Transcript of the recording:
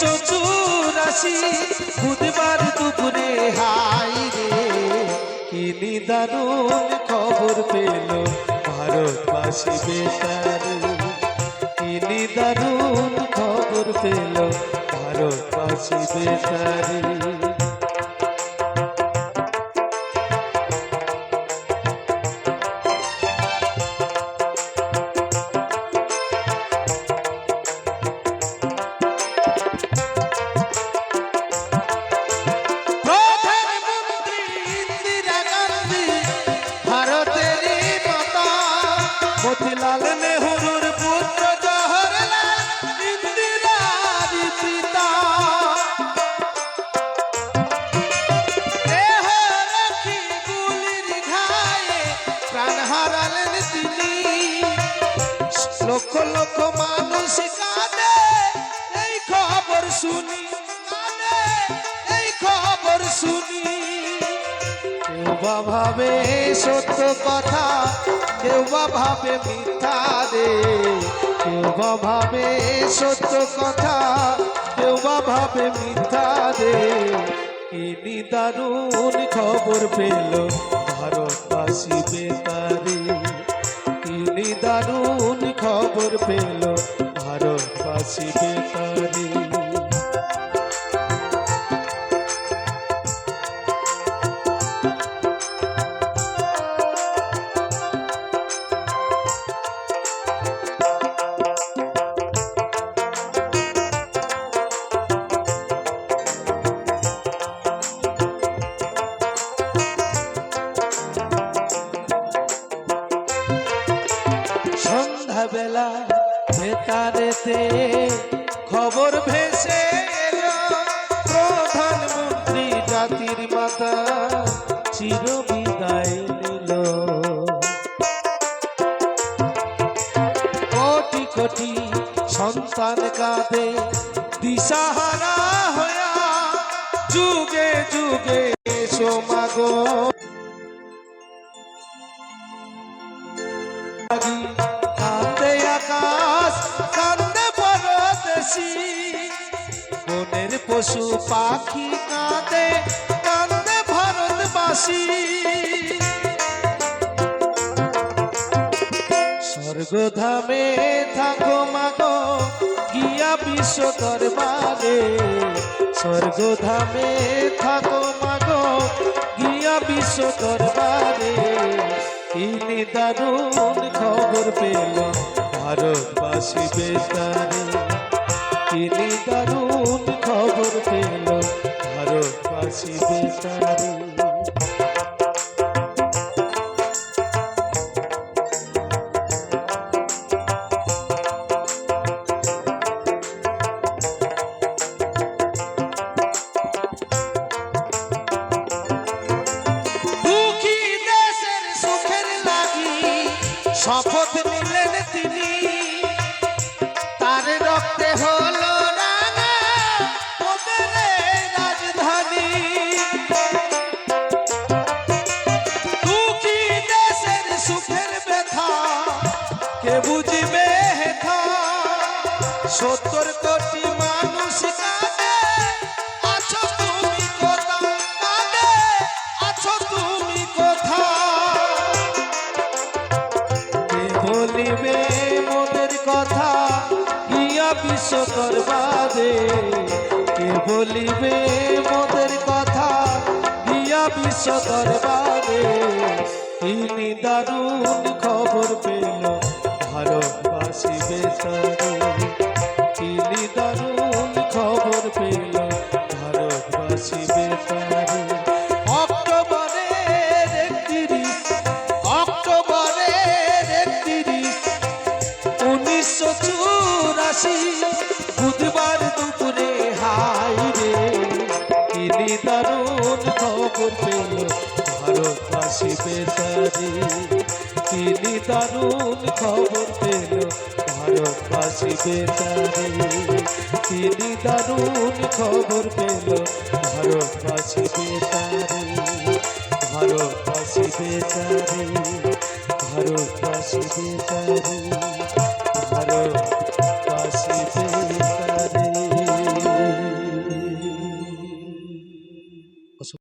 1984 বুধবার দুপুরে হাই রে কি নিদারুণ খবর পেল ভারতবাসী বেতার, কি নিদারুণ খবর পেল ভারতবাসী বেতার। मोतीलाल नेहरूर पुत्र जवाहरलाल इंदिरार पिता, देह रखी गुलिर घाये प्राण हारालेन तिनि। लक्ष लक्ष मानुष काঁদে এই খবর শুনি, কাঁদে এই খবর শুনি। কেউ বা ভাবে সত্য কথা, কেউ বা ভাবে মিথ্যা রে, কেউ বা ভাবে সত্য কথা, কেউ বা ভাবে মিথ্যা রে। কি নিদারুণ খবর পেল ভারতবাসী বেতারে, কি নিদারুণ খবর পেল ভারতবাসী বেতারে। সন্ধ্যাবেলা বেতারেতে খবর ভেসে এলো, প্রধানমন্ত্রী জাতির মাতা চির বিদায় নিল। কোটি কোটি সন্তান কাঁদে দিশাহারা হয়া, যুগে যুগে এসো মাগো কান্দে আকাশ, কান্দে পরদেশী, বনের পশু পাখি কাঁদে, কান্দে ভারতবাসী। স্বর্গধামে থাকো মাগো গিয়া বিশ্ব দরবারে, স্বর্গধামে থাকো মাগো গিয়া বিশ্ব দরবারে। কি নিদারুণ খবর পেল ভারতবাসী বেতারে, কি নিদারুণ খবর পেল ভারতবাসী বেতারে। শপথ নিলেন তিনি, তার রক্তে হলো রাঙা ওদের রাজধানী। দুঃখী দেশের সুখের ব্যথা কে বুঝিবে হেথা, 70 কোটি মানুষ কাঁদে আছো তুমি কোথায়, কাঁদে আছো তুমি কোথায়। বলিবে মোদের কথা গিয়া বিশ্ব দরবারে, কে বলিবে মোদের কথা গিয়া বিশ্ব দরবারে। কি নিদারুণ খবর পেল ভারতবাসী বেতারে, কি নিদারুণ খবর পেল ভারতবাসী বেতারে। অক্টোবরের 1984 বুধবার দুপুরে হাই রে কি নিদারুণ খবর পেল ভারতবাসী বেতারে, কি নিদারুণ খবর পেল ভারতবাসী বেতারে, কি নিদারুণ খবর পেল ভারতবাসী বেতারে, ভারতবাসী বেতারে, ভারতবাসী বেতারে, ভারতবাসী বেতারে।